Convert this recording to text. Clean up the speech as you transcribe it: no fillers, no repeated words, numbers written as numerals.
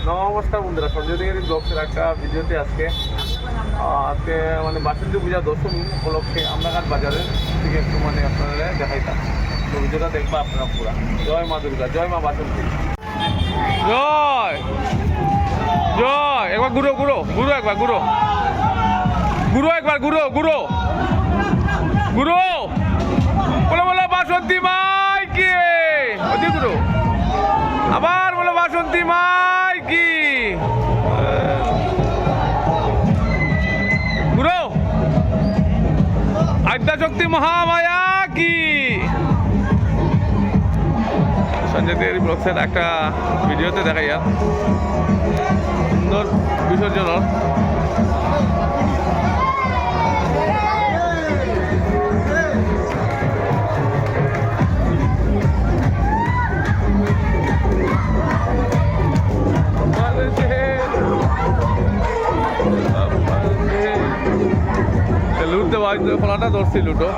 নমস্কার বন্ধুরা, সঞ্জয় দিঘারি ব্লগসের একটা ভিডিওতে আজকে মানে বাসন্তী পূজা দশমী উপলক্ষে আমরাঘাট বাজারের থেকে একটু মানে আপনারা দেখাইতাম। তো ভিডিওটা দেখবা আপনারা পুরা। জয় মা দুর্গা, জয় মা বাসন্তী। জয় জয়। একবার ঘুরো ঘুরো ঘুরো, একবার ঘুরো ঘুরো, একবার ঘুরো ঘুরো ঘুরো। বলো বলো বাসন্তী মাই কি, ওদিকে ঘুরো। আবার বলো বাসন্তী মাই কি। ঘুরো। আদ্যাশক্তি মহামায়া কি। সঞ্জয় দিঘারি ব্লগসের একটা ভিডিওতে দেখাইয়া সুন্দর বিসর্জনের লুটতে খোলাটা ধরছি লুটো।